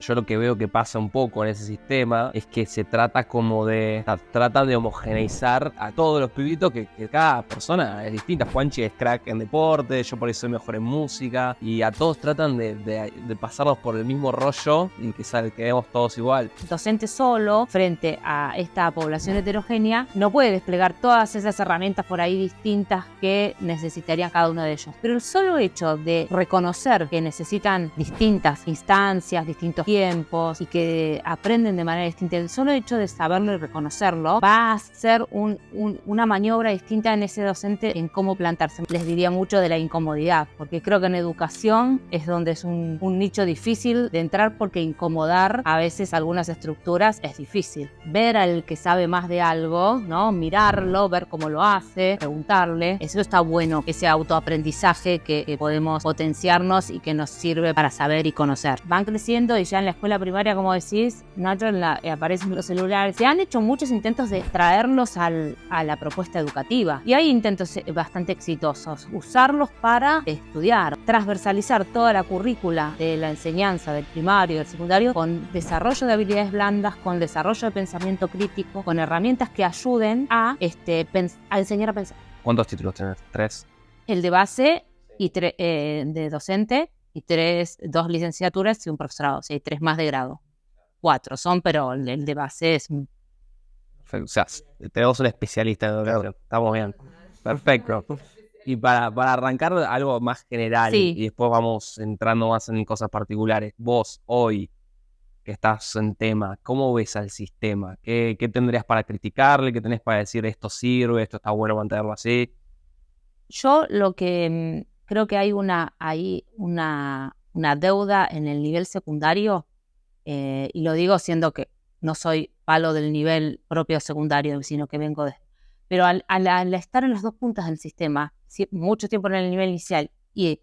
Yo lo que veo que pasa un poco en ese sistema es que se trata tratan de homogeneizar a todos los pibitos, que cada persona es distinta. Juanchi es crack en deporte, yo por eso soy mejor en música, y a todos tratan de pasarlos por el mismo rollo y que quedemos todos igual. El docente solo, frente a esta población heterogénea, no puede desplegar todas esas herramientas por ahí distintas que necesitarían cada uno de ellos. Pero el solo hecho de reconocer que necesitan distintas instancias, distintos tiempos y que aprenden de manera distinta, el solo hecho de saberlo y reconocerlo va a ser una maniobra distinta en ese docente en cómo plantarse. Les diría mucho de la incomodidad, porque creo que en educación es donde es un nicho difícil de entrar, porque incomodar a veces algunas estructuras es difícil. Ver al que sabe más de algo, ¿no? Mirarlo, ver cómo lo hace, preguntarle, eso está bueno, ese autoaprendizaje que podemos potenciarnos y que nos sirve para saber y conocer. Van creciendo y ya en la escuela primaria, como decís, Nacho, aparecen los celulares. Se han hecho muchos intentos de traerlos a la propuesta educativa y hay intentos bastante exitosos. Usarlos para estudiar, transversalizar toda la currícula de la enseñanza del primario y del secundario con desarrollo de habilidades blandas, con desarrollo de pensamiento crítico, con herramientas que ayuden a enseñar a pensar. ¿Cuántos títulos tenés? 3. El de base y de docente y 2 licenciaturas y un profesorado, o sea, 3 más de grado. 4 son, pero el de base es... O sea, tenemos un especialista en educación. Estamos bien. Perfecto. Y para arrancar algo más general, sí, y después vamos entrando más en cosas particulares. Vos, hoy, que estás en tema, ¿cómo ves al sistema? ¿Qué tendrías para criticarle? ¿Qué tenés para decir esto sirve, esto está bueno mantenerlo así? Yo lo que creo que hay una deuda en el nivel secundario, y lo digo siendo que no soy palo del nivel propio secundario, sino que vengo de... Pero al estar en las dos puntas del sistema, mucho tiempo en el nivel inicial y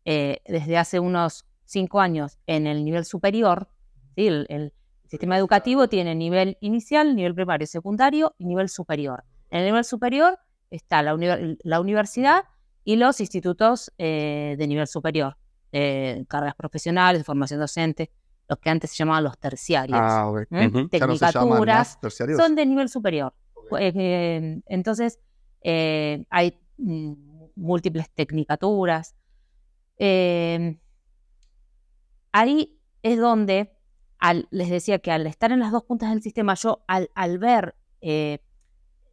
desde hace unos 5 años en el nivel superior, ¿sí? El sistema educativo tiene nivel inicial, nivel primario, secundario y nivel superior. En el nivel superior está la universidad y los institutos de nivel superior, carreras profesionales, de formación docente, los que antes se llamaban los terciarios. Okay. Tecnicaturas, ¿Ya no se llaman más terciarios? son de nivel superior. Okay. Entonces, hay múltiples tecnicaturas. Ahí es donde, les decía que al estar en las dos puntas del sistema, yo al ver,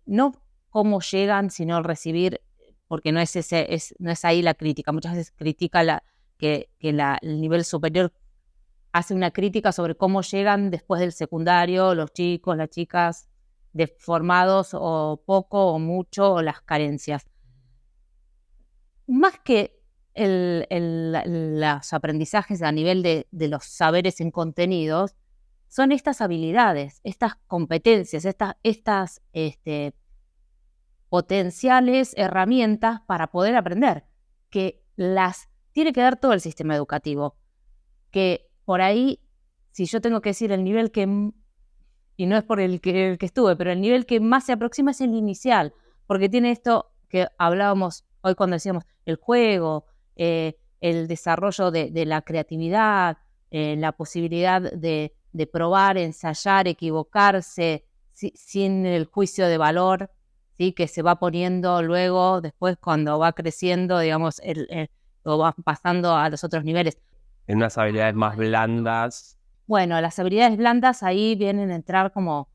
no cómo llegan, sino al recibir, porque no es ahí la crítica. Muchas veces critica que el nivel superior hace una crítica sobre cómo llegan después del secundario los chicos, las chicas, deformados o poco o mucho, o las carencias. Más que los aprendizajes a nivel de los saberes en contenidos, son estas habilidades, estas competencias, estas potenciales herramientas para poder aprender, que las tiene que dar todo el sistema educativo. Que por ahí, si yo tengo que decir el nivel que, y no es por el que estuve, pero el nivel que más se aproxima es el inicial, porque tiene esto que hablábamos hoy cuando decíamos el juego, el desarrollo de la creatividad, la posibilidad de probar, ensayar, equivocarse, sin el juicio de valor, ¿sí? Que se va poniendo luego, después cuando va creciendo, digamos, o va pasando a los otros niveles. En unas habilidades más blandas. Bueno, las habilidades blandas ahí vienen a entrar como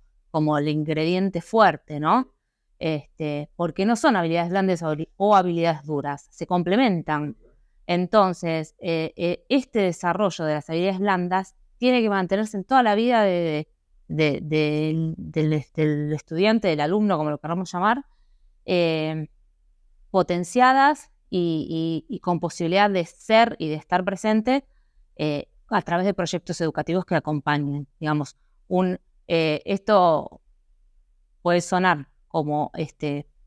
el ingrediente fuerte, ¿no? Porque no son habilidades blandas o habilidades duras, se complementan. Entonces, este desarrollo de las habilidades blandas tiene que mantenerse en toda la vida del estudiante, del alumno, como lo queramos llamar, potenciadas y con posibilidad de ser y de estar presente a través de proyectos educativos que acompañen. Digamos, esto puede sonar como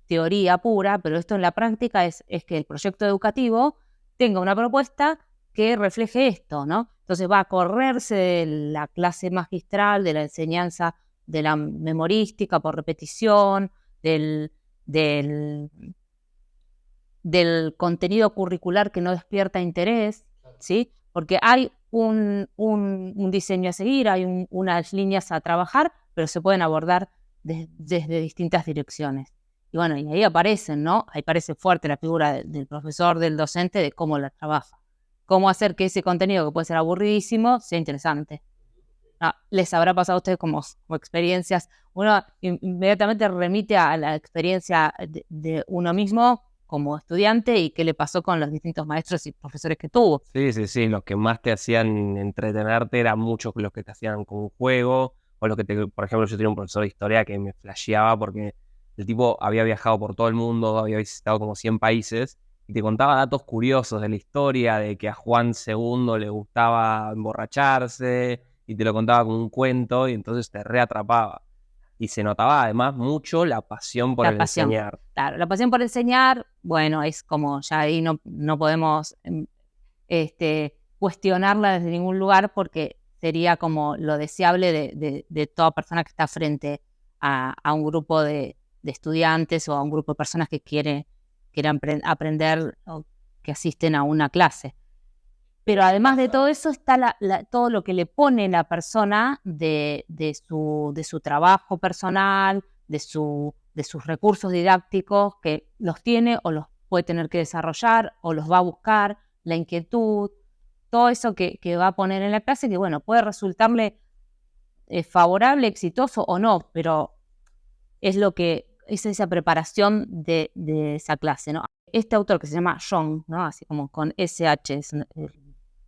teoría pura, pero esto en la práctica es que el proyecto educativo tenga una propuesta que refleje esto, ¿no? Entonces va a correrse de la clase magistral, de la enseñanza de la memorística por repetición, del contenido curricular que no despierta interés, ¿sí? Porque hay un diseño a seguir, hay unas líneas a trabajar, pero se pueden abordar desde distintas direcciones. Y bueno, y ahí aparecen, ¿no? Ahí parece fuerte la figura del profesor, del docente, de cómo la trabaja. Cómo hacer que ese contenido, que puede ser aburridísimo, sea interesante. Les habrá pasado a ustedes como experiencias. Uno inmediatamente remite a la experiencia de uno mismo como estudiante y qué le pasó con los distintos maestros y profesores que tuvo. Sí, los que más te hacían entretenerte eran muchos los que te hacían con un juego, o los que por ejemplo, yo tenía un profesor de historia que me flasheaba porque el tipo había viajado por todo el mundo, había visitado como 100 países, y te contaba datos curiosos de la historia, de que a Juan II le gustaba emborracharse, y te lo contaba como un cuento, y entonces te reatrapaba. Y se notaba además mucho la pasión por el enseñar. Claro, la pasión por enseñar, bueno, es como ya ahí no podemos cuestionarla desde ningún lugar porque sería como lo deseable de toda persona que está frente a un grupo de estudiantes o a un grupo de personas que quieran aprender o que asisten a una clase. Pero además de todo eso está todo lo que le pone la persona de su trabajo personal, de sus recursos didácticos, que los tiene o los puede tener que desarrollar o los va a buscar, la inquietud, todo eso que va a poner en la clase, que bueno, puede resultarle favorable, exitoso o no, pero es esa preparación de esa clase, ¿no? Este autor que se llama Jung, ¿no? Así como con SH, es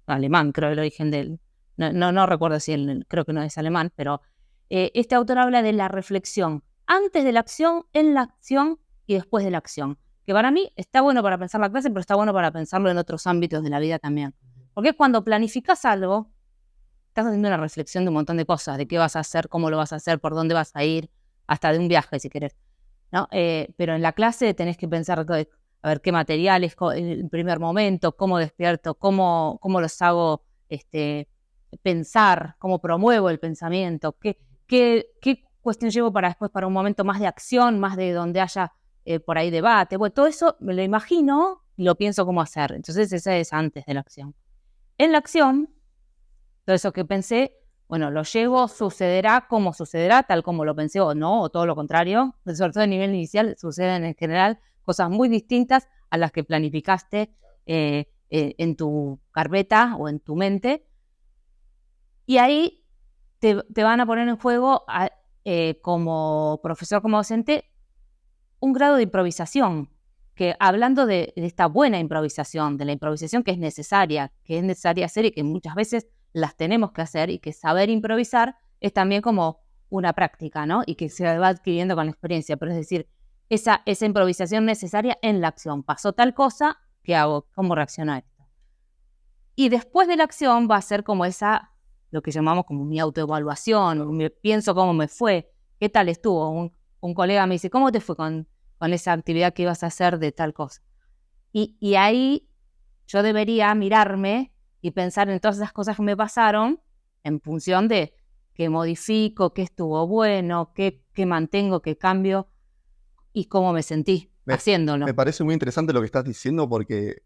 alemán, creo, el origen de él. No recuerdo si creo que no es alemán, pero este autor habla de la reflexión antes de la acción, en la acción y después de la acción. Que para mí está bueno para pensar la clase, pero está bueno para pensarlo en otros ámbitos de la vida también. Porque cuando planificas algo, estás haciendo una reflexión de un montón de cosas, de qué vas a hacer, cómo lo vas a hacer, por dónde vas a ir, hasta de un viaje si querés, ¿no? Pero en la clase tenés que pensar, a ver qué materiales, en primer momento, cómo despierto, cómo los hago pensar, cómo promuevo el pensamiento, qué cuestión llevo para después, para un momento más de acción, más de donde haya por ahí debate. Bueno, todo eso me lo imagino y lo pienso cómo hacer. Entonces esa es antes de la acción. En la acción, todo eso que pensé, bueno, lo llevo, sucederá como sucederá, tal como lo pensé o no, o todo lo contrario. Sobre todo a nivel inicial suceden en general cosas muy distintas a las que planificaste en tu carpeta o en tu mente. Y ahí te van a poner en juego como profesor, como docente, un grado de improvisación. Que hablando de esta buena improvisación, de la improvisación que es necesaria hacer y que muchas veces las tenemos que hacer y que saber improvisar es también como una práctica, ¿no? Y que se va adquiriendo con la experiencia, pero es decir, esa improvisación necesaria en la acción. Pasó tal cosa, ¿qué hago? ¿Cómo reacciono a esto? Y después de la acción va a ser como lo que llamamos como mi autoevaluación, pienso cómo me fue, qué tal estuvo. Un colega me dice, ¿cómo te fue con esa actividad que ibas a hacer de tal cosa? Y ahí yo debería mirarme y pensar en todas esas cosas que me pasaron en función de qué modifico, qué estuvo bueno, qué mantengo, qué cambio y cómo me sentí haciéndolo. Me parece muy interesante lo que estás diciendo porque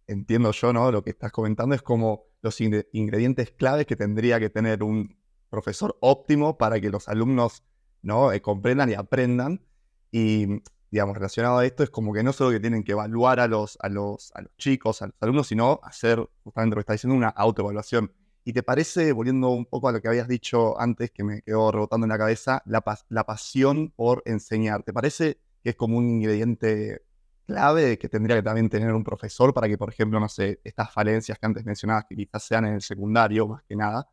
entiendo yo, ¿no? Lo que estás comentando es como los ingredientes claves que tendría que tener un profesor óptimo para que los alumnos, ¿no? Comprendan y aprendan. Y, digamos, relacionado a esto es como que no solo que tienen que evaluar a los chicos, a los alumnos, sino hacer justamente lo que está diciendo, una autoevaluación. ¿Y te parece, volviendo un poco a lo que habías dicho antes, que me quedó rebotando en la cabeza, la pasión por enseñar? ¿Te parece que es como un ingrediente clave que tendría que también tener un profesor para que, por ejemplo, no sé, estas falencias que antes mencionabas, que quizás sean en el secundario más que nada,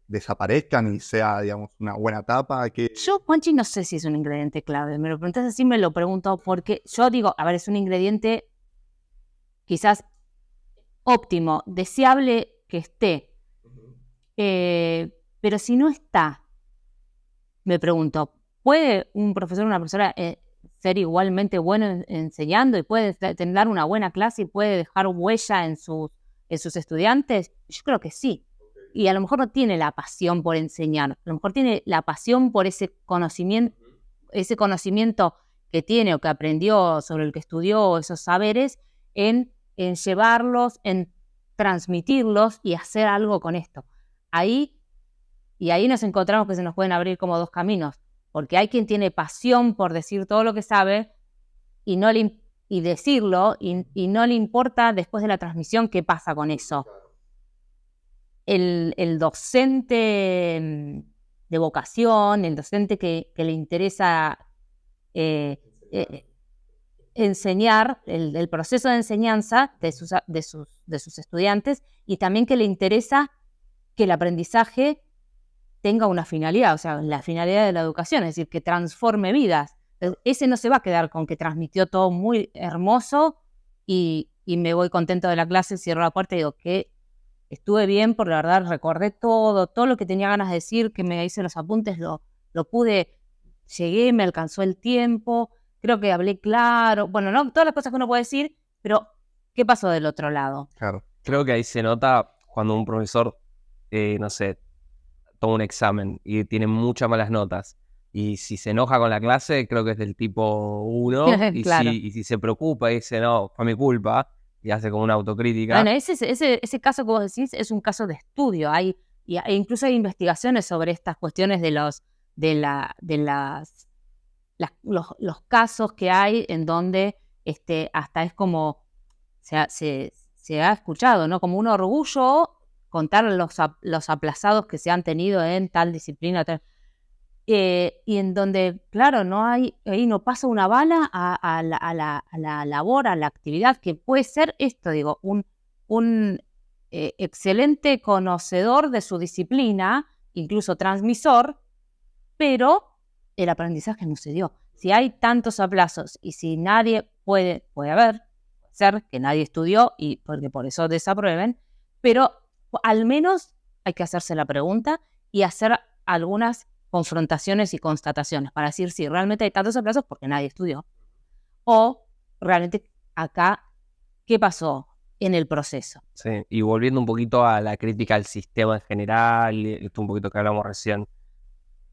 desaparezcan y sea, digamos, una buena etapa? Yo, Juanchi, no sé si es un ingrediente clave. Me lo preguntas así, me lo pregunto porque yo digo, a ver, es un ingrediente quizás óptimo, deseable que esté. Pero si no está, me pregunto, ¿puede un profesor o una profesora ser igualmente bueno enseñando y puede tener una buena clase y puede dejar huella en sus estudiantes? Yo creo que sí. Y a lo mejor no tiene la pasión por enseñar, a lo mejor tiene la pasión por ese conocimiento que tiene o que aprendió, sobre el que estudió, esos saberes, en llevarlos, en transmitirlos y hacer algo con esto. Ahí nos encontramos que se nos pueden abrir como dos caminos, porque hay quien tiene pasión por decir todo lo que sabe y decirlo, y no le importa después de la transmisión qué pasa con eso. El docente de vocación, el docente que le interesa enseñar, el proceso de enseñanza de sus estudiantes, y también que le interesa que el aprendizaje tenga una finalidad, o sea, la finalidad de la educación, es decir, que transforme vidas. Ese no se va a quedar con que transmitió todo muy hermoso y me voy contento de la clase, cierro la puerta y digo que estuve bien, porque la verdad recordé todo lo que tenía ganas de decir, que me hice los apuntes, lo pude, llegué, me alcanzó el tiempo, creo que hablé claro, bueno, no todas las cosas que uno puede decir, pero ¿qué pasó del otro lado? Claro. Creo que ahí se nota cuando un profesor, no sé, toma un examen y tiene muchas malas notas. Y si se enoja con la clase, creo que es del tipo 1. Y, Claro. si se preocupa y dice, no, fue mi culpa, y hace como una autocrítica. Bueno, ese caso que vos decís es un caso de estudio. E incluso hay investigaciones sobre estas cuestiones de los casos que hay en donde hasta es como se ha escuchado, ¿no? Como un orgullo contar los aplazados que se han tenido en tal disciplina, y en donde, claro, ahí no pasa una bala a la labor, a la actividad, que puede ser esto, digo, un excelente conocedor de su disciplina, incluso transmisor, pero el aprendizaje no se dio. Si hay tantos aplazos y si nadie puede ser que nadie estudió y porque por eso desaprueben, pero al menos hay que hacerse la pregunta y hacer algunas confrontaciones y constataciones para decir si realmente hay tantos aplazos porque nadie estudió, o realmente acá, ¿qué pasó en el proceso? Sí, y volviendo un poquito a la crítica al sistema en general, esto un poquito que hablamos recién,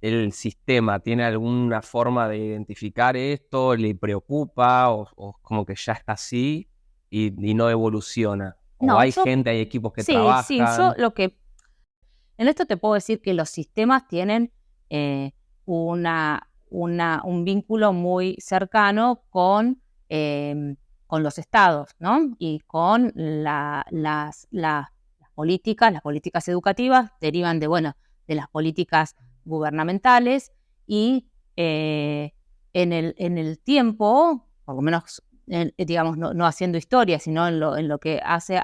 ¿el sistema tiene alguna forma de identificar esto? ¿Le preocupa? ¿O como que ya está así y no evoluciona? ¿O No, hay equipos que sí, trabajan? En esto te puedo decir que los sistemas tienen un vínculo muy cercano con los estados, ¿no? Y con las políticas educativas derivan de las políticas gubernamentales y en el tiempo, por lo menos, digamos, no haciendo historia, sino en lo que hace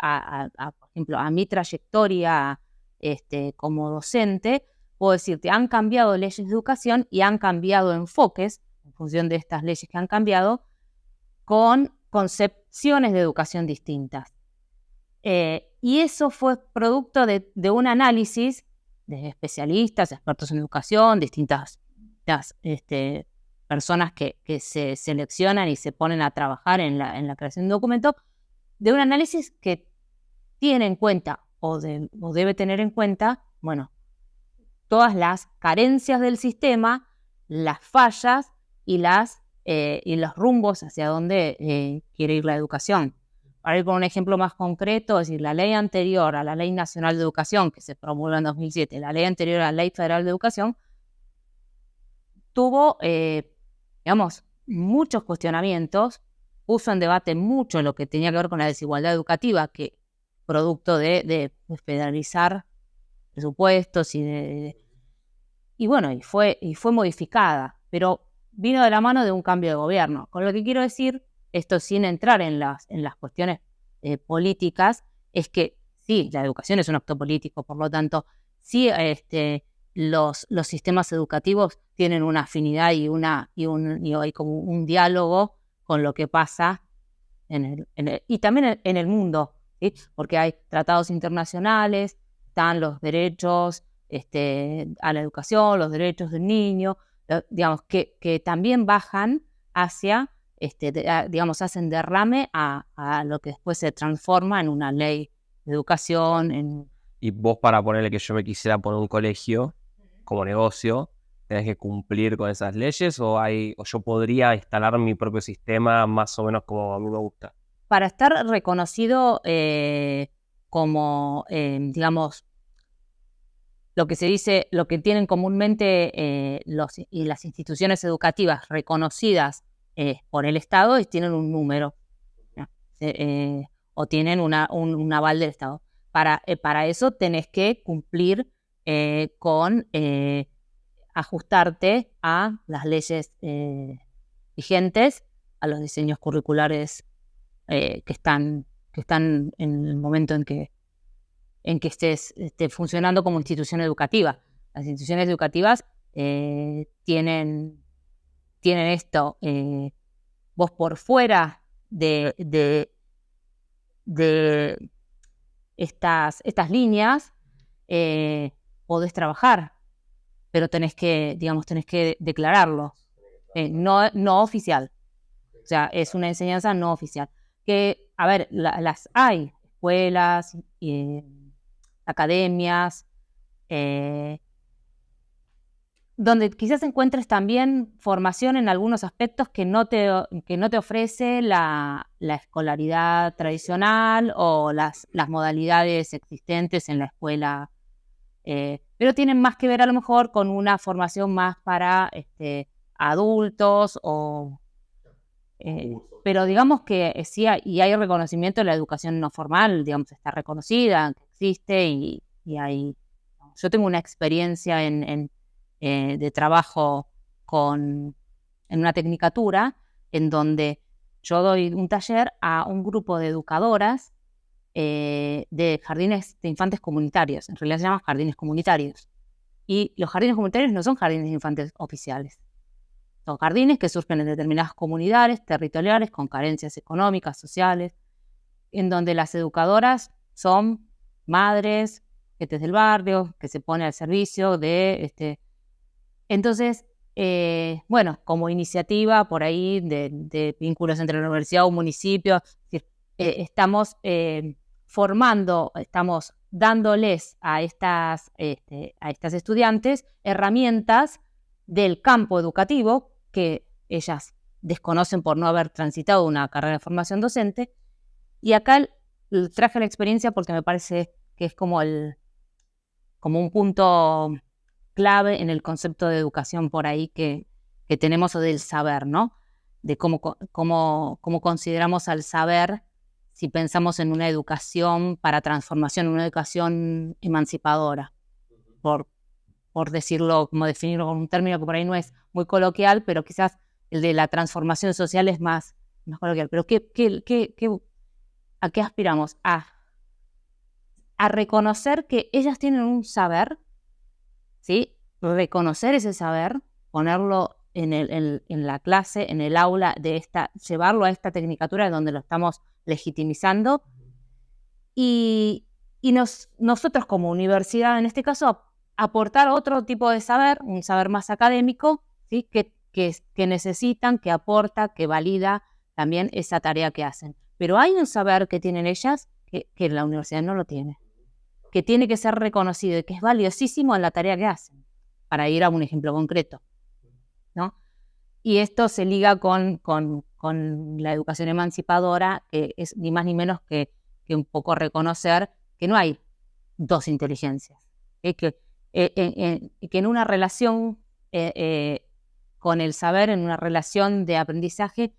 por ejemplo, a mi trayectoria como docente, puedo decirte, han cambiado leyes de educación y han cambiado enfoques en función de estas leyes que han cambiado, con concepciones de educación distintas. Y eso fue producto de un análisis de especialistas, expertos en educación, distintas personas que se seleccionan y se ponen a trabajar en la creación de un documento, de un análisis que tiene en cuenta o debe tener en cuenta, bueno, todas las carencias del sistema, las fallas y los rumbos hacia donde quiere ir la educación. Para ir por un ejemplo más concreto, es decir, la ley anterior a la Ley Nacional de Educación, que se promulgó en 2007, la ley anterior a la Ley Federal de Educación, tuvo, digamos, muchos cuestionamientos, puso en debate mucho lo que tenía que ver con la desigualdad educativa, que producto de federalizar presupuestos y fue modificada, pero vino de la mano de un cambio de gobierno. Con lo que quiero decir, esto sin entrar en las cuestiones políticas, es que sí, la educación es un acto político, por lo tanto, sí, los sistemas educativos tienen una afinidad y hay como un diálogo con lo que pasa y también en el mundo, ¿sí? Porque hay tratados internacionales, están los derechos a la educación, los derechos del niño, digamos, que también bajan hacia, digamos, hacen derrame a lo que después se transforma en una ley de educación. Y vos, para ponerle que yo me quisiera poner un colegio como negocio, ¿tenés que cumplir con esas leyes o yo podría instalar mi propio sistema más o menos como a mí me gusta? Para estar reconocido digamos, lo que se dice, lo que tienen comúnmente las instituciones educativas reconocidas por el Estado es tienen un número, ¿no? O tienen un aval del Estado. Para eso tenés que cumplir con ajustarte a las leyes vigentes, a los diseños curriculares que están en el momento en que estés funcionando como institución educativa. Las instituciones educativas tienen esto. Vos por fuera de estas líneas podés trabajar, pero tenés que declararlo. No oficial. O sea, es una enseñanza no oficial. Que, a ver, las hay, escuelas, academias, donde quizás encuentres también formación en algunos aspectos que no te ofrece la escolaridad tradicional o las modalidades existentes en la escuela, pero tienen más que ver a lo mejor con una formación más para adultos pero digamos que sí hay reconocimiento de la educación no formal, digamos, está reconocida, que existe y hay. Yo tengo una experiencia de trabajo en una tecnicatura en donde yo doy un taller a un grupo de educadoras de jardines de infantes comunitarios. En realidad se llaman jardines comunitarios. Y los jardines comunitarios no son jardines de infantes oficiales. Son jardines que surgen en determinadas comunidades territoriales con carencias económicas, sociales, en donde las educadoras son madres, gente del barrio, que se pone al servicio de. Entonces, bueno, como iniciativa por ahí de vínculos entre la universidad o municipio, estamos formando, estamos dándoles a estas estudiantes herramientas del campo educativo que ellas desconocen por no haber transitado una carrera de formación docente. Y acá traje la experiencia porque me parece que es como un punto clave en el concepto de educación por ahí que tenemos, o del saber, ¿no? De cómo consideramos al saber si pensamos en una educación para transformación, una educación emancipadora, por decirlo, como definirlo con un término que por ahí no es muy coloquial, pero quizás el de la transformación social es más coloquial. Pero ¿a qué aspiramos? A reconocer que ellas tienen un saber, ¿sí? Reconocer ese saber, ponerlo en la clase, en el aula, llevarlo a esta tecnicatura donde lo estamos legitimizando, y nosotros como universidad, en este caso, aportar otro tipo de saber, un saber más académico, ¿sí? que necesitan, que aporta, que valida también esa tarea que hacen. Pero hay un saber que tienen ellas que la universidad no lo tiene, que tiene que ser reconocido y que es valiosísimo en la tarea que hacen, para ir a un ejemplo concreto, ¿no? Y esto se liga con la educación emancipadora, que es ni más ni menos que un poco reconocer que no hay dos inteligencias, que en una relación con el saber, en una relación de aprendizaje,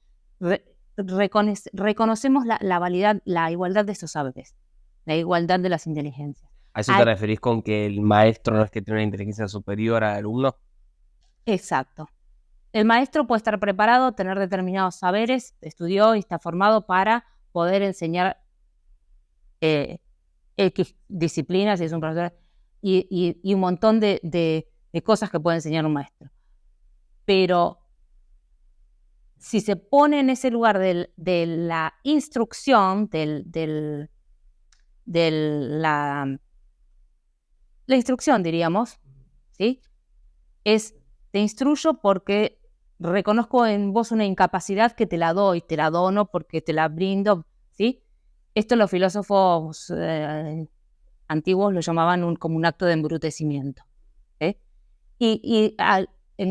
reconocemos la igualdad de esos saberes, la igualdad de las inteligencias. ¿A eso te referís con que el maestro no es que tiene una inteligencia superior al alumno? Exacto. El maestro puede estar preparado, tener determinados saberes, estudió y está formado para poder enseñar X disciplinas, si es un profesor, y un montón de cosas que puede enseñar un maestro. Pero si se pone en ese lugar de la instrucción, la instrucción, diríamos, ¿sí? Te instruyo porque reconozco en vos una incapacidad que te la doy, te la dono porque te la brindo, ¿sí? Esto los filósofos antiguos lo llamaban como un acto de embrutecimiento, ¿sí?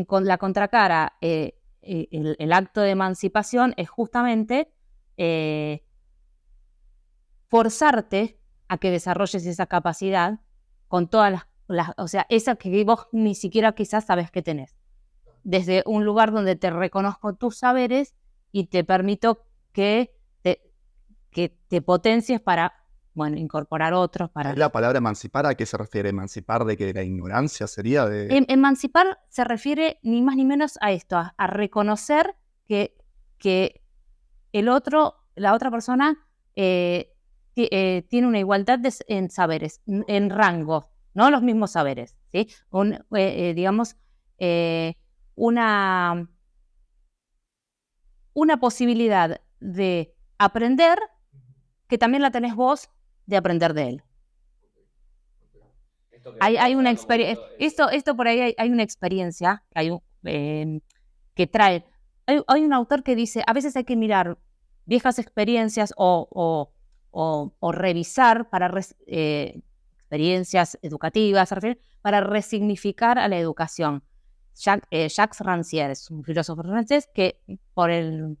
Con la contracara, el acto de emancipación es justamente forzarte a que desarrolles esa capacidad con todas o sea, esa que vos ni siquiera quizás sabes que tenés. Desde un lugar donde te reconozco tus saberes y te permito que te potencies para, bueno, incorporar otros. ¿Es la palabra emancipar? ¿A qué se refiere? ¿Emancipar de que la ignorancia sería de...? Emancipar se refiere ni más ni menos a esto, a reconocer que el otro, la otra persona tiene una igualdad en saberes, en rango, no los mismos saberes, ¿sí? Digamos, una posibilidad de aprender que también la tenés vos de aprender de él. Hay una experiencia, esto por ahí hay una experiencia que trae. Hay un autor que dice, a veces hay que mirar viejas experiencias o revisar para experiencias educativas, para resignificar a la educación. Jacques Rancière es un filósofo francés que por el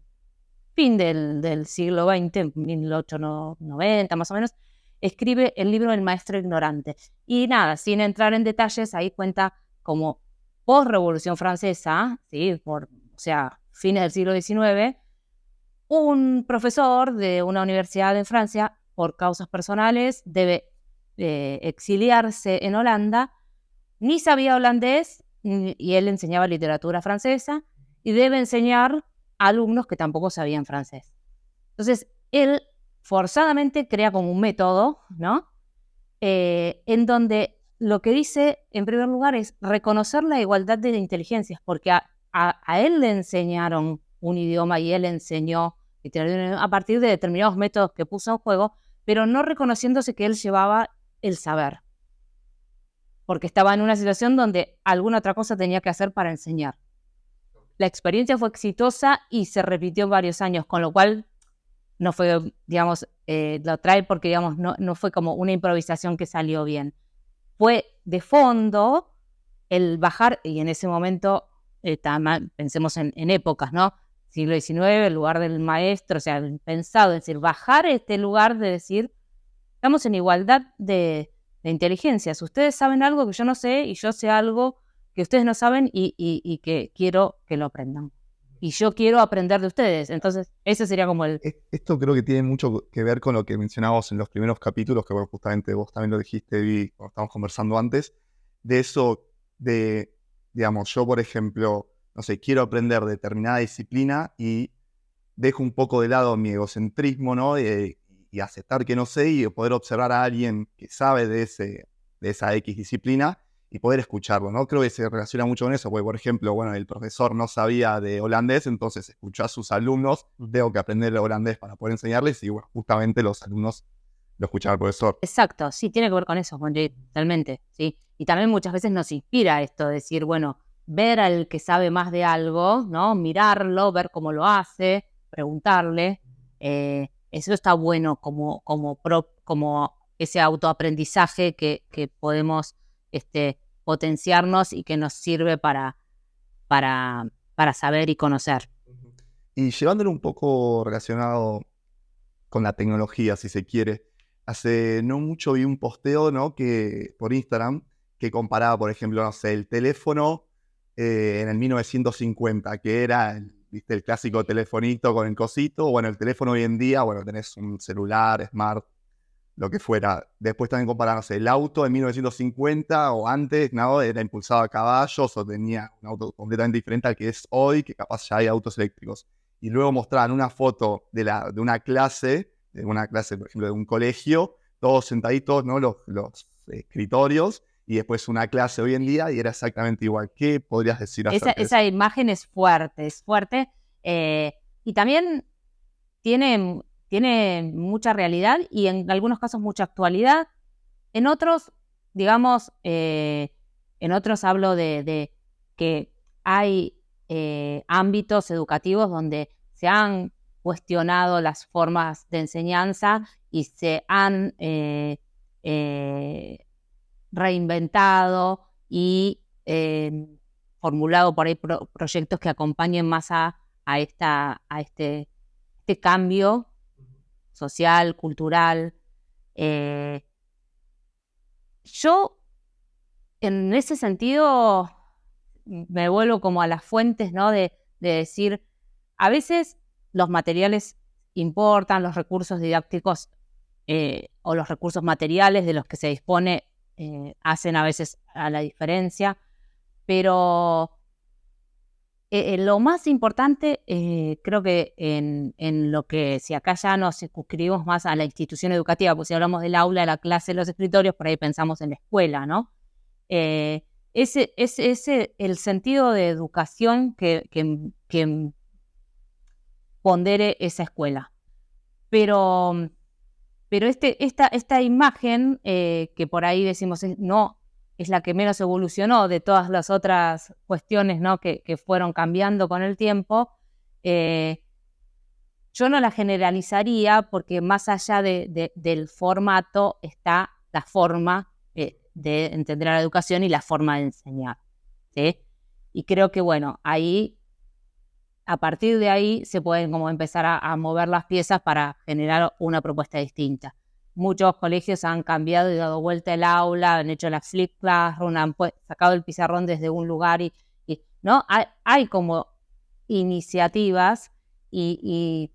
fin del siglo XX, 1890 más o menos, escribe el libro El maestro ignorante. Y nada, sin entrar en detalles, ahí cuenta como post-revolución francesa, ¿sí? O sea, fines del siglo XIX, un profesor de una universidad en Francia, por causas personales, debe exiliarse en Holanda, ni sabía holandés, y él enseñaba literatura francesa, y debe enseñar a alumnos que tampoco sabían francés. Entonces, él forzadamente crea como un método, ¿no? En donde lo que dice, en primer lugar, es reconocer la igualdad de inteligencias, porque a él le enseñaron un idioma y él enseñó literatura a partir de determinados métodos que puso en juego, pero no reconociéndose que él llevaba el saber, porque estaba en una situación donde alguna otra cosa tenía que hacer para enseñar. La experiencia fue exitosa y se repitió varios años, con lo cual no fue, digamos, lo trae porque, digamos, no fue como una improvisación que salió bien. Fue de fondo el bajar, y en ese momento, pensemos en épocas, ¿no? Siglo XIX, el lugar del maestro, o sea, pensado, es decir, bajar este lugar de decir, estamos en igualdad de inteligencias. Ustedes saben algo que yo no sé y yo sé algo que ustedes no saben y que quiero que lo aprendan. Y yo quiero aprender de ustedes. Entonces, ese sería como el... Esto creo que tiene mucho que ver con lo que mencionábamos en los primeros capítulos, que bueno, justamente vos también lo dijiste, Vi, cuando estábamos conversando antes, de eso de, digamos, yo por ejemplo, no sé, quiero aprender determinada disciplina y dejo un poco de lado mi egocentrismo, ¿no? Y aceptar que no sé y poder observar a alguien que sabe de esa X disciplina y poder escucharlo, ¿no? Creo que se relaciona mucho con eso, porque, por ejemplo, bueno, el profesor no sabía de holandés, entonces escuchó a sus alumnos, tengo que aprender holandés para poder enseñarles, y bueno, justamente los alumnos lo escuchaban al profesor. Exacto, sí, tiene que ver con eso, Juan, totalmente, ¿sí? Y también muchas veces nos inspira esto, decir, bueno, ver al que sabe más de algo, ¿no? Mirarlo, ver cómo lo hace, preguntarle, eso está bueno como ese autoaprendizaje que podemos potenciarnos y que nos sirve para saber y conocer. Y llevándolo un poco relacionado con la tecnología, si se quiere, hace no mucho vi un posteo, ¿no? que por Instagram que comparaba, por ejemplo, no sé, el teléfono en el 1950, que era ¿viste? El clásico telefonito con el cosito. Bueno, el teléfono hoy en día, bueno, tenés un celular, smart, lo que fuera. Después también comparar, no sé, el auto en 1950 o antes, ¿no? Era impulsado a caballos o tenía un auto completamente diferente al que es hoy, que capaz ya hay autos eléctricos. Y luego mostraban una foto de una clase, por ejemplo, de un colegio, todos sentaditos, ¿no? Los escritorios, y después una clase hoy en día y era exactamente igual. ¿Qué podrías decir acerca de eso? Esa imagen es fuerte, y también tiene mucha realidad y en algunos casos mucha actualidad. En otros, digamos, en otros hablo de que hay ámbitos educativos donde se han cuestionado las formas de enseñanza y se han reinventado y formulado por ahí proyectos que acompañen más a este cambio social, cultural, Yo, en ese sentido, me vuelvo como a las fuentes, ¿no? De decir, a veces los materiales importan, los recursos didácticos o los recursos materiales de los que se dispone hacen a veces a la diferencia, pero lo más importante, creo que en lo que, si acá ya nos circunscribimos más a la institución educativa, pues si hablamos del aula, de la clase, de los escritorios, por ahí pensamos en la escuela, ¿no? Ese el sentido de educación que pondere esa escuela. Pero esta imagen que por ahí decimos no es la que menos evolucionó de todas las otras cuestiones, ¿no? que fueron cambiando con el tiempo, yo no la generalizaría porque más allá del formato está la forma de entender a la educación y la forma de enseñar, ¿sí? Y creo que, bueno, ahí, a partir de ahí, se pueden como empezar a mover las piezas para generar una propuesta distinta. Muchos colegios han cambiado y dado vuelta el aula, han hecho la flip classroom, han sacado el pizarrón desde un lugar y ¿no? Hay como iniciativas y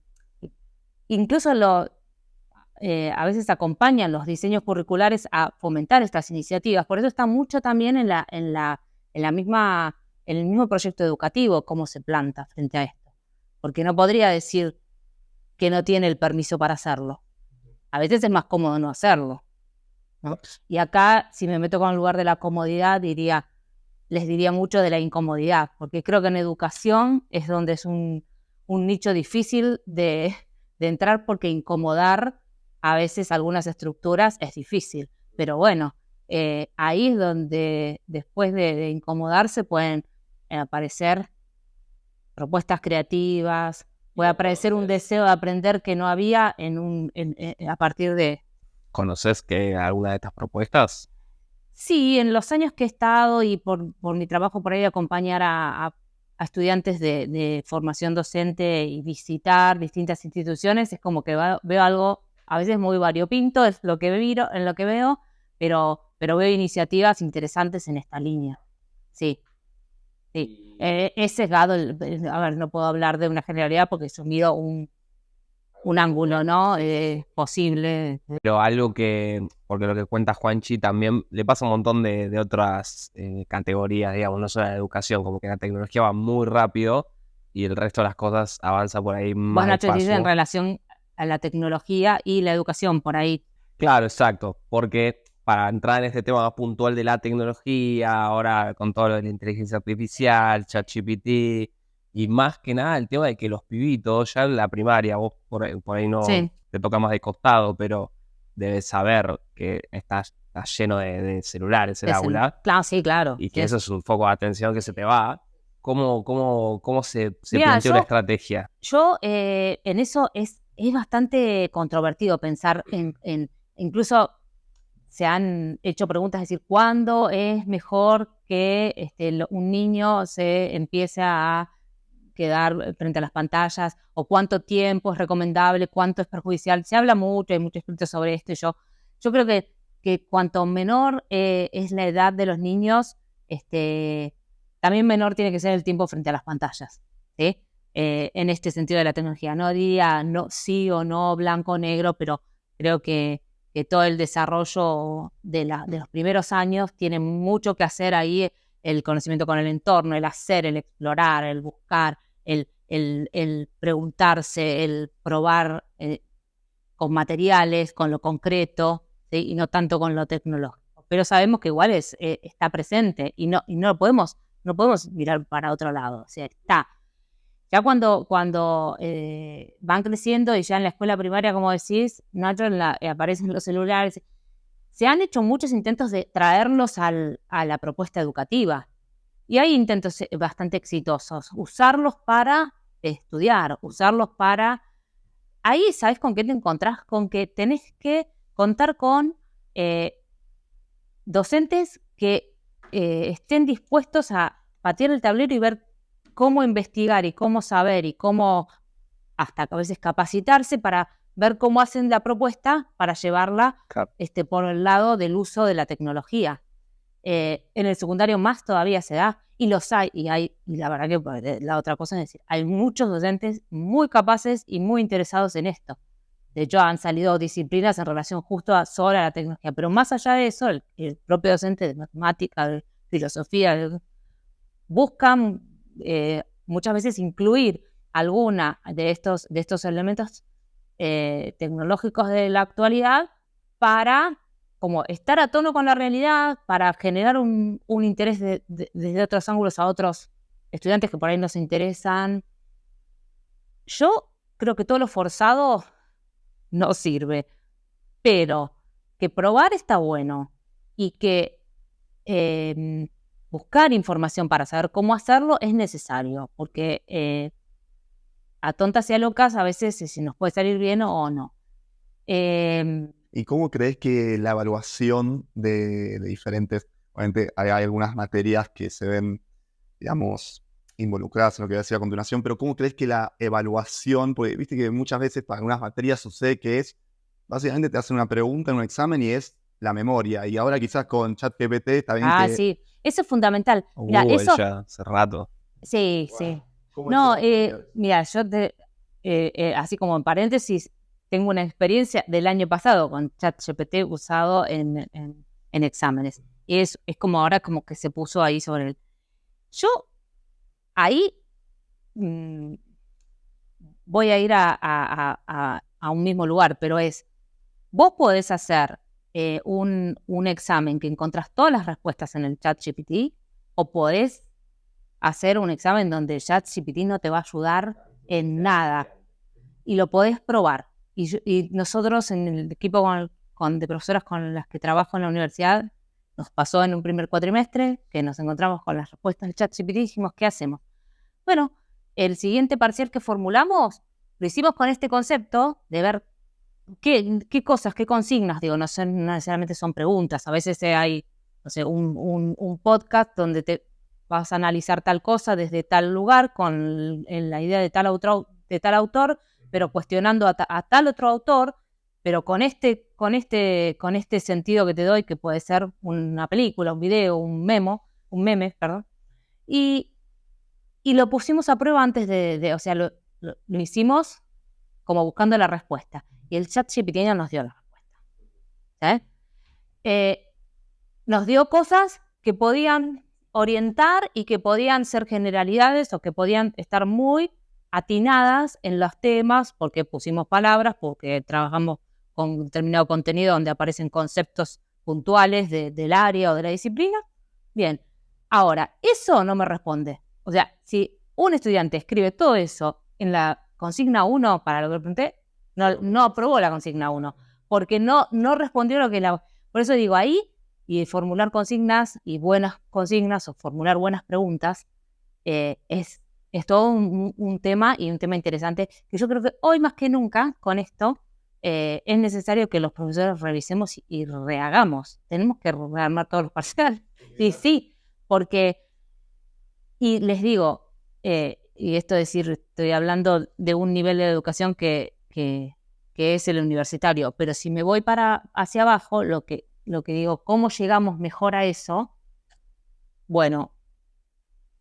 incluso a veces acompañan los diseños curriculares a fomentar estas iniciativas. Por eso está mucho también en el mismo proyecto educativo cómo se planta frente a esto. Porque no podría decir que no tiene el permiso para hacerlo. A veces es más cómodo no hacerlo, ¿no? Y acá, si me meto con el lugar de la comodidad, les diría mucho de la incomodidad, porque creo que en educación es donde es un nicho difícil de entrar, porque incomodar a veces algunas estructuras es difícil. Pero bueno, ahí es donde después de incomodarse pueden aparecer propuestas creativas, puede aparecer un deseo de aprender que no había a partir de... ¿Conoces alguna de estas propuestas? Sí, en los años que he estado y por mi trabajo por ahí de acompañar a estudiantes de formación docente y visitar distintas instituciones, es como que veo algo a veces muy variopinto, es lo que veo, pero veo iniciativas interesantes en esta línea. Sí. Sí, es sesgado, a ver, no puedo hablar de una generalidad porque yo miro un ángulo, ¿no? Posible. Pero algo porque lo que cuenta Juanchi también le pasa a un montón de otras categorías, digamos, no solo la educación, como que la tecnología va muy rápido y el resto de las cosas avanza por ahí más Vos, Nacho, decís despacio. en relación a la tecnología y la educación, por ahí. Claro, exacto, porque para entrar en este tema más puntual de la tecnología, ahora con todo lo de la inteligencia artificial, ChatGPT, y más que nada el tema de que los pibitos, ya en la primaria, vos por ahí no Sí. te toca más de costado, pero debes saber que está lleno de celulares el aula, Claro, sí, claro. y que eso es un foco de atención que se te va. ¿Cómo se Mirá, plantea una estrategia? Yo en eso es bastante controvertido pensar incluso se han hecho preguntas, es decir, ¿cuándo es mejor que un niño se empiece a quedar frente a las pantallas? ¿O cuánto tiempo es recomendable? ¿Cuánto es perjudicial? Se habla mucho, hay mucho escrito sobre esto. Yo creo que cuanto menor es la edad de los niños, también menor tiene que ser el tiempo frente a las pantallas, ¿sí? En este sentido de la tecnología. No diría no, sí o no, blanco o negro, pero creo que todo el desarrollo de los primeros años tiene mucho que hacer ahí, el conocimiento con el entorno, el hacer, el explorar, el buscar, el preguntarse, el probar con materiales, con lo concreto, ¿sí? Y no tanto con lo tecnológico. Pero sabemos que igual está presente y no podemos mirar para otro lado. O sea, está. Ya cuando van creciendo y ya en la escuela primaria, como decís, Nacho, aparecen los celulares. Se han hecho muchos intentos de traerlos a la propuesta educativa. Y hay intentos bastante exitosos. Usarlos para estudiar, usarlos para... Ahí, ¿sabes con qué te encontrás? Con que tenés que contar con docentes que estén dispuestos a patear el tablero y ver cómo investigar y cómo saber y cómo hasta a veces capacitarse para ver cómo hacen la propuesta para llevarla Claro. por el lado del uso de la tecnología. En el secundario más todavía se da, y los hay, y la verdad que la otra cosa es decir, hay muchos docentes muy capaces y muy interesados en esto. De hecho, han salido disciplinas en relación justo solo a la tecnología, pero más allá de eso, el propio docente de matemática, de filosofía, buscan muchas veces incluir alguna de estos elementos tecnológicos de la actualidad para como estar a tono con la realidad, para generar un interés desde otros ángulos a otros estudiantes que por ahí nos interesan. Yo creo que todo lo forzado no sirve, pero que probar está bueno y que buscar información para saber cómo hacerlo es necesario, porque a tontas y a locas a veces si nos puede salir bien o no. ¿Y cómo crees que la evaluación de diferentes, obviamente hay algunas materias que se ven, digamos, involucradas en lo que voy a decir a continuación, pero cómo crees que la evaluación, porque viste que muchas veces para algunas materias sucede que es, básicamente te hacen una pregunta en un examen y es la memoria, y ahora quizás con ChatGPT está bien que... Sí, eso es fundamental. Mira, Google eso, ya hace rato. sí, Wow. sí. ¿Cómo No, es eso? mira, yo así como en paréntesis, tengo una experiencia del año pasado con ChatGPT usado en exámenes. Y es como ahora como que se puso ahí sobre el... Yo ahí voy a ir a un mismo lugar, pero vos podés hacer un examen que encontrás todas las respuestas en el ChatGPT, o podés hacer un examen donde el ChatGPT no te va a ayudar en nada y lo podés probar. Y nosotros en el equipo de profesoras con las que trabajo en la universidad, nos pasó en un primer cuatrimestre que nos encontramos con las respuestas del ChatGPT y dijimos, ¿qué hacemos? Bueno, el siguiente parcial que formulamos lo hicimos con este concepto de ver qué cosas, qué consignas, digo, no necesariamente son preguntas, a veces hay, no sé, un podcast donde te vas a analizar tal cosa desde tal lugar con la idea de tal autor, pero cuestionando a tal otro autor, pero con este sentido que te doy, que puede ser una película, un video, un meme, perdón, y lo pusimos a prueba antes o sea, lo hicimos como buscando la respuesta. Y el ChatGPT no nos dio la respuesta. ¿Sabes? Nos dio cosas que podían orientar y que podían ser generalidades o que podían estar muy atinadas en los temas porque pusimos palabras, porque trabajamos con determinado contenido donde aparecen conceptos puntuales del área o de la disciplina. Bien, ahora, eso no me responde. O sea, si un estudiante escribe todo eso en la consigna 1 para lo que le pregunté, no aprobó la consigna 1, porque no respondió lo que Por eso digo, ahí, y formular consignas y buenas consignas o formular buenas preguntas, es todo un tema y un tema interesante que yo creo que hoy más que nunca con esto es necesario que los profesores revisemos y rehagamos. Tenemos que rearmar todos los parciales. Sí, porque, y les digo, y esto es decir, estoy hablando de un nivel de educación que es el universitario, pero si me voy hacia abajo, lo que digo, ¿cómo llegamos mejor a eso? Bueno,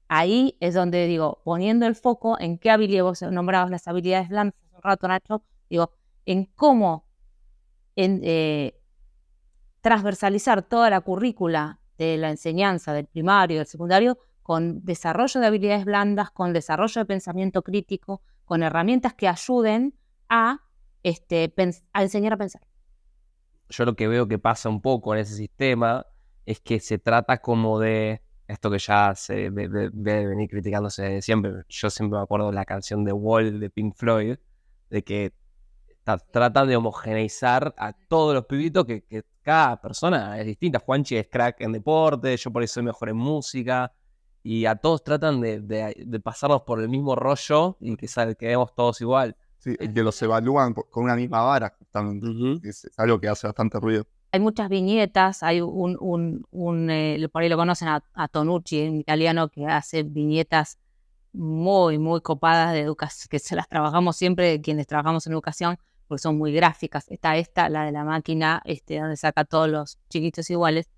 ahí es donde digo, poniendo el foco en qué habilidades, vos nombrabas las habilidades blandas hace un rato, Nacho, digo, en cómo transversalizar toda la currícula de la enseñanza del primario, del secundario, con desarrollo de habilidades blandas, con desarrollo de pensamiento crítico, con herramientas que ayuden a enseñar a pensar. Yo lo que veo que pasa un poco en ese sistema es que se trata como de esto que ya se debe venir criticándose desde siempre. Yo siempre me acuerdo de la canción de Wall de Pink Floyd, de que tratan de homogeneizar a todos los pibitos, que cada persona es distinta. Juanchi es crack en deporte, yo por eso soy mejor en música, y a todos tratan de pasarnos por el mismo rollo y que quedemos todos igual. Sí, que los evalúan con una misma vara, justamente. Es algo que hace bastante ruido. Hay muchas viñetas, hay por ahí lo conocen a Tonucci, un italiano que hace viñetas muy, muy copadas de educación, que se las trabajamos siempre quienes trabajamos en educación, porque son muy gráficas. Está esta, la de la máquina, donde saca todos los chiquitos iguales,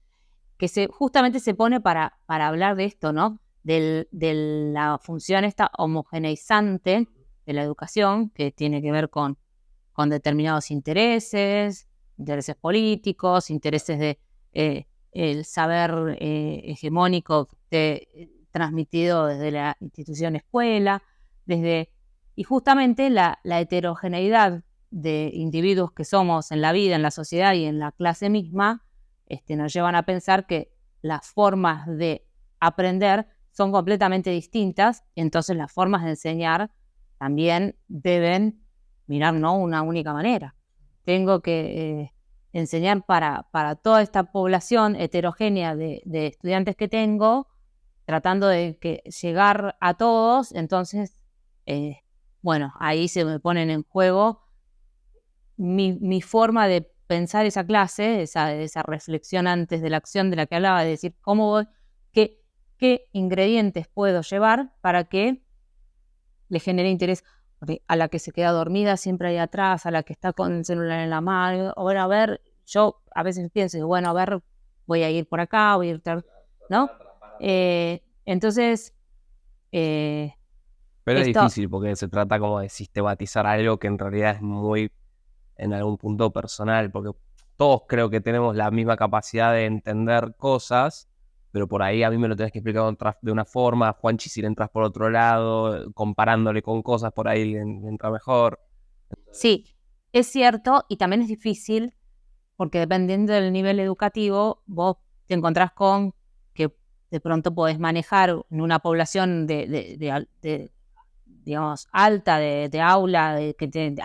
que justamente se pone para hablar de esto, ¿no? De la función esta homogeneizante de la educación, que tiene que ver con determinados intereses políticos, intereses de el saber hegemónico transmitido desde la institución escuela, y justamente la heterogeneidad de individuos que somos en la vida, en la sociedad y en la clase misma, nos llevan a pensar que las formas de aprender son completamente distintas, y entonces las formas de enseñar también deben mirar no una única manera. Tengo que enseñar para toda esta población heterogénea de estudiantes que tengo, tratando de llegar a todos. Entonces, ahí se me ponen en juego mi forma de pensar esa clase, esa reflexión antes de la acción de la que hablaba, de decir qué ingredientes puedo llevar para que le genere interés. Porque a la que se queda dormida siempre hay atrás, a la que está con el celular en la mano, o bueno, a ver, yo a veces pienso, bueno, a ver, voy a ir por acá, voy a ir, ¿no? Entonces, pero es difícil porque se trata como de sistematizar algo que en realidad es muy, en algún punto, personal, porque todos creo que tenemos la misma capacidad de entender cosas, pero por ahí a mí me lo tenés que explicar de una forma, Juanchi si le entras por otro lado, comparándole con cosas, por ahí le entra mejor. Sí, es cierto, y también es difícil, porque dependiendo del nivel educativo, vos te encontrás con que de pronto podés manejar en una población digamos, alta de aula,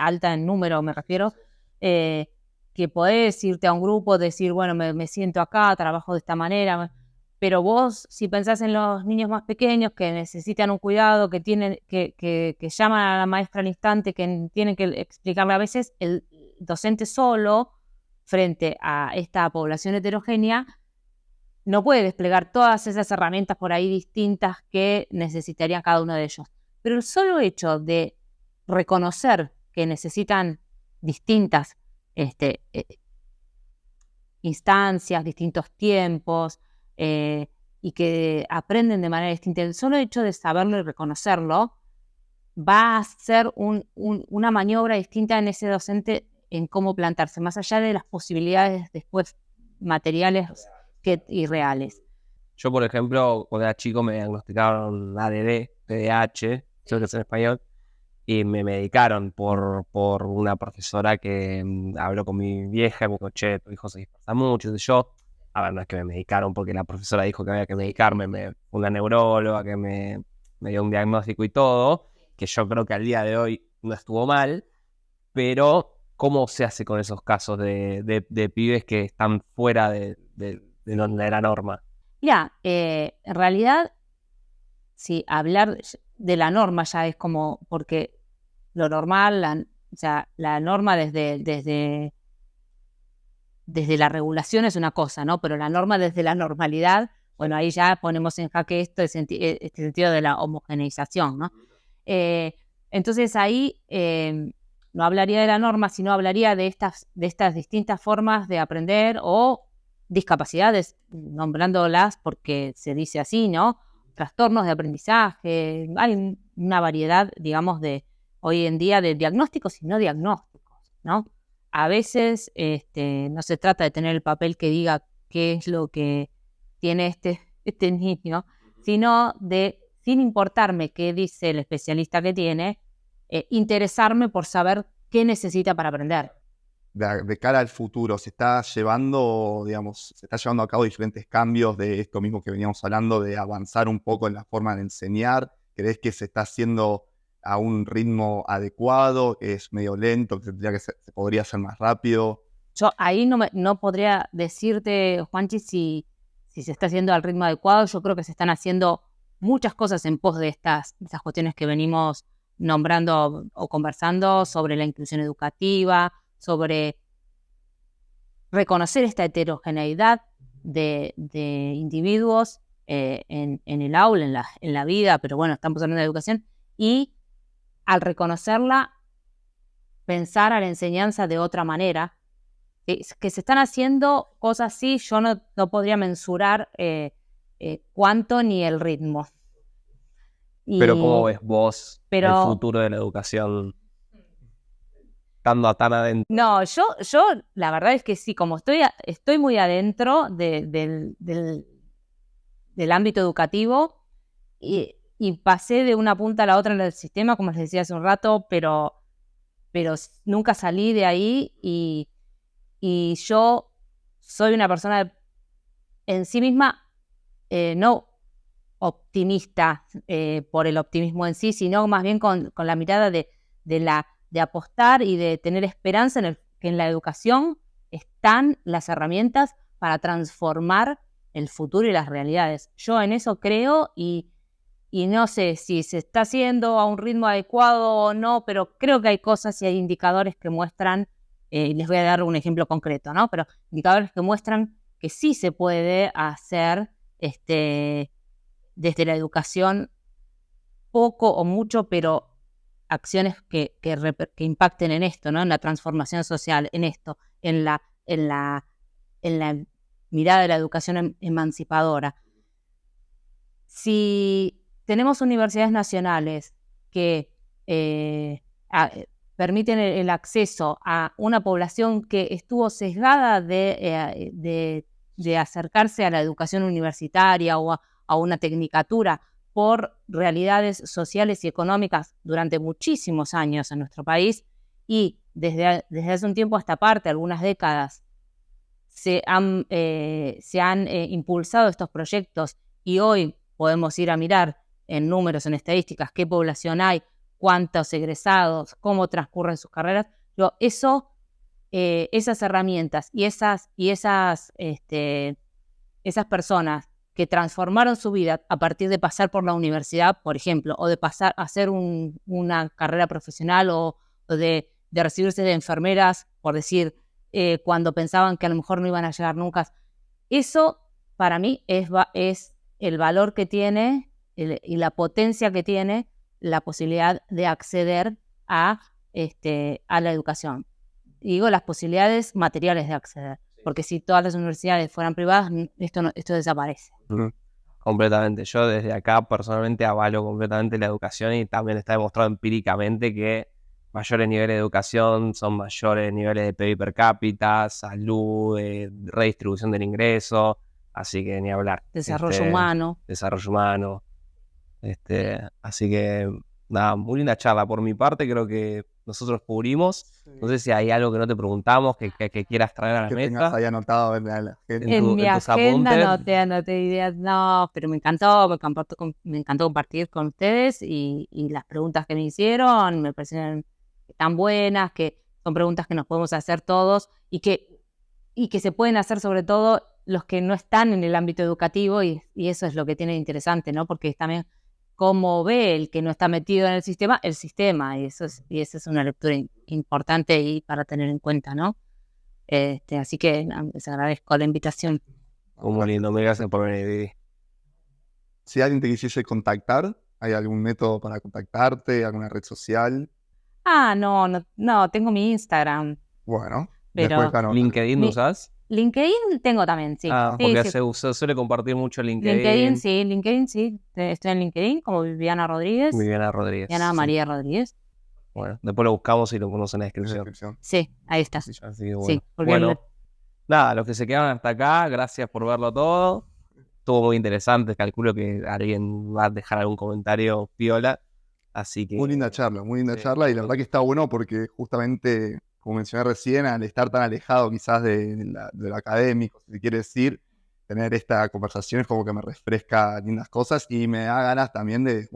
alta en número me refiero, que podés irte a un grupo, decir, bueno, me siento acá, trabajo de esta manera, pero vos, si pensás en los niños más pequeños que necesitan un cuidado, que llaman a la maestra al instante, que tienen que explicarle, a veces el docente solo, frente a esta población heterogénea, no puede desplegar todas esas herramientas por ahí distintas que necesitarían cada uno de ellos. Pero el solo hecho de reconocer que necesitan distintas instancias, distintos tiempos, y que aprenden de manera distinta, el solo hecho de saberlo y reconocerlo va a ser una maniobra distinta en ese docente en cómo plantarse, más allá de las posibilidades después materiales y reales. Yo, por ejemplo, cuando era chico me diagnosticaron ADD, TDAH, creo que es en español, y me medicaron por una profesora que habló con mi vieja y me dijo, che, tu hijo se dispersa mucho, y yo, a ver, no es que me medicaron porque la profesora dijo que había que medicarme, una neuróloga que me dio un diagnóstico y todo, que yo creo que al día de hoy no estuvo mal, pero ¿cómo se hace con esos casos de pibes que están fuera de la norma? Mira, en realidad, sí, hablar de la norma ya es como, porque lo normal, la norma desde la regulación es una cosa, ¿no? Pero la norma desde la normalidad, bueno, ahí ya ponemos en jaque este sentido de la homogeneización, ¿no? Entonces ahí no hablaría de la norma, sino hablaría de estas distintas formas de aprender o discapacidades, nombrándolas porque se dice así, ¿no? Trastornos de aprendizaje, hay una variedad, digamos, hoy en día de diagnósticos y no diagnósticos, ¿no? A veces no se trata de tener el papel que diga qué es lo que tiene este niño, sino de, sin importarme qué dice el especialista que tiene, interesarme por saber qué necesita para aprender. De cara al futuro, se está llevando a cabo diferentes cambios de esto mismo que veníamos hablando, de avanzar un poco en la forma de enseñar. ¿Crees que se está haciendo a un ritmo adecuado, que es medio lento, que se podría hacer más rápido? Yo ahí no podría decirte, Juanchi, si se está haciendo al ritmo adecuado. Yo creo que se están haciendo muchas cosas en pos de esas cuestiones que venimos nombrando o conversando sobre la inclusión educativa, sobre reconocer esta heterogeneidad de individuos en el aula, en la vida, pero bueno, estamos hablando de educación, y al reconocerla, pensar a la enseñanza de otra manera, que se están haciendo cosas así, yo no podría mensurar cuánto ni el ritmo. Pero ¿cómo ves vos el pero- futuro de la educación estando tan adentro? No, yo la verdad es que sí, como estoy muy adentro del ámbito educativo y pasé de una punta a la otra en el sistema, como les decía hace un rato, pero nunca salí de ahí y yo soy una persona en sí misma no optimista por el optimismo en sí, sino más bien con la mirada de apostar y de tener esperanza que en la educación están las herramientas para transformar el futuro y las realidades. Yo en eso creo y no sé si se está haciendo a un ritmo adecuado o no, pero creo que hay cosas y hay indicadores que muestran, les voy a dar un ejemplo concreto, ¿no? Pero indicadores que muestran que sí se puede hacer desde la educación poco o mucho, pero acciones que impacten en esto, ¿no? En la transformación social, en esto, en la mirada de la educación emancipadora. Si tenemos universidades nacionales que permiten el acceso a una población que estuvo sesgada de acercarse a la educación universitaria o a una tecnicatura por realidades sociales y económicas durante muchísimos años en nuestro país, y desde hace un tiempo a esta parte, algunas décadas, se han impulsado estos proyectos y hoy podemos ir a mirar en números, en estadísticas, qué población hay, cuántos egresados, cómo transcurren sus carreras. Esas herramientas y esas personas que transformaron su vida a partir de pasar por la universidad, por ejemplo, o de pasar a hacer una carrera profesional o de recibirse de enfermeras, por decir, cuando pensaban que a lo mejor no iban a llegar nunca. Eso para mí es el valor que tiene y la potencia que tiene la posibilidad de acceder a la educación. Digo, las posibilidades materiales de acceder, porque si todas las universidades fueran privadas, esto desaparece. Completamente. Yo desde acá personalmente avalo completamente la educación y también está demostrado empíricamente que mayores niveles de educación son mayores niveles de PIB per cápita, salud, redistribución del ingreso, así que ni hablar. Desarrollo humano. Desarrollo humano. Así que nada, muy linda charla. Por mi parte creo que nosotros cubrimos. No sé si hay algo que no te preguntamos, que quieras traer a la Que mesa. tengas ahí anotado en la agenda. En mi agenda anoté ideas, no, pero me encantó compartir con ustedes y las preguntas que me hicieron me parecieron tan buenas, que son preguntas que nos podemos hacer todos y que se pueden hacer sobre todo los que no están en el ámbito educativo y eso es lo que tiene de interesante, ¿no? Porque también cómo ve el que no está metido en el sistema, y esa es una lectura importante y para tener en cuenta, ¿no? Así que les agradezco la invitación. Muy lindo, mil gracias por venir, Didi. Si alguien te quisiese contactar, ¿hay algún método para contactarte? ¿Alguna red social? No, tengo mi Instagram. Bueno, pero después anoto. ¿LinkedIn lo usás? LinkedIn tengo también, sí. Porque sí. se suele compartir mucho LinkedIn. LinkedIn sí. Estoy en LinkedIn como Viviana Rodríguez. Viviana Rodríguez. Viviana María Rodríguez. Bueno, después lo buscamos y lo ponemos en la descripción. Sí, ahí está. Así que bueno. Sí, Bueno, nada, los que se quedaron hasta acá, gracias por verlo todo. Estuvo muy interesante, calculo que alguien va a dejar algún comentario piola. Así que... Muy linda charla, y la verdad que está bueno porque justamente, como mencioné recién, al estar tan alejado quizás de lo académico, si se quiere decir, tener esta conversación es como que me refresca lindas cosas y me da ganas también de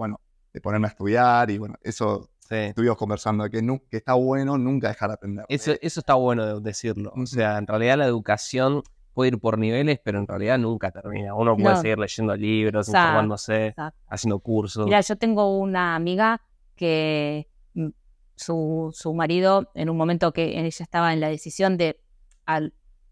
ponerme a estudiar y bueno, eso estuvimos conversando, que está bueno nunca dejar de aprender. Eso está bueno de decirlo, o sea, en realidad la educación puede ir por niveles, pero en realidad nunca termina. Uno puede seguir leyendo libros, informándose, haciendo cursos. Mira, yo tengo una amiga que su marido, en un momento que ella estaba en la decisión no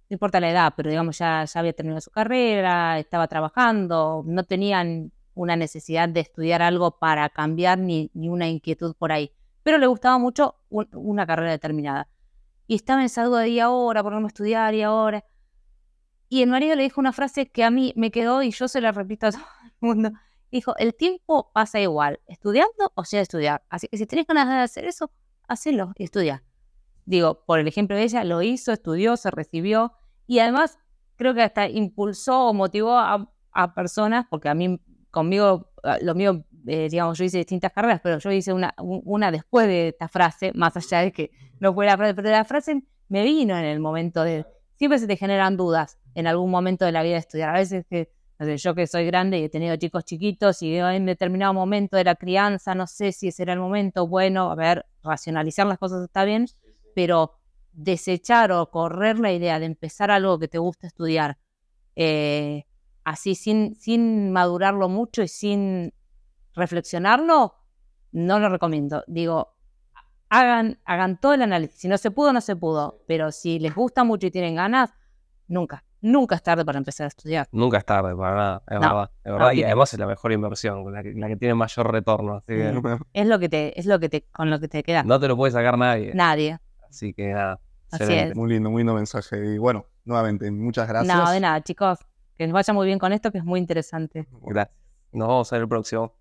importa la edad, pero digamos ya había terminado su carrera, estaba trabajando, no tenían una necesidad de estudiar algo para cambiar ni una inquietud por ahí. pero le gustaba mucho una carrera determinada. Y estaba en esa duda de, ¿y ahora? ¿Por qué no estudiar? ¿Y ahora? Y el marido le dijo una frase que a mí me quedó y yo se la repito a todo el mundo. Dijo, el tiempo pasa igual, estudiando o sin estudiar. Así que si tenés ganas de hacer eso, hacelo y estudia. Digo, por el ejemplo de ella, lo hizo, estudió, se recibió y además creo que hasta impulsó o motivó a personas, porque a mí, conmigo, lo mío, digamos, yo hice distintas carreras, pero yo hice una después de esta frase, más allá de que no fue la frase, pero la frase me vino en el momento de... Siempre se te generan dudas en algún momento de la vida de estudiar. A veces que, no sé, yo que soy grande y he tenido chicos chiquitos y en determinado momento de la crianza, no sé si ese era el momento, bueno, a ver, racionalizar las cosas está bien, pero desechar o correr la idea de empezar algo que te gusta estudiar, así sin madurarlo mucho y sin reflexionarlo, no lo recomiendo. Digo, hagan todo el análisis. Si no se pudo, no se pudo. Pero si les gusta mucho y tienen ganas, nunca es tarde para empezar a estudiar. Nunca es tarde para nada, es verdad. Y además es la mejor inversión, la que tiene mayor retorno. Así que Es lo que con lo que te queda. no te lo puede sacar nadie. Nadie. Así que nada, Así excelente. es. Muy lindo mensaje. Y bueno, nuevamente, muchas gracias. No, de nada, chicos. Que les vaya muy bien con esto, que es muy interesante. Gracias. Nos vamos a ver el próximo.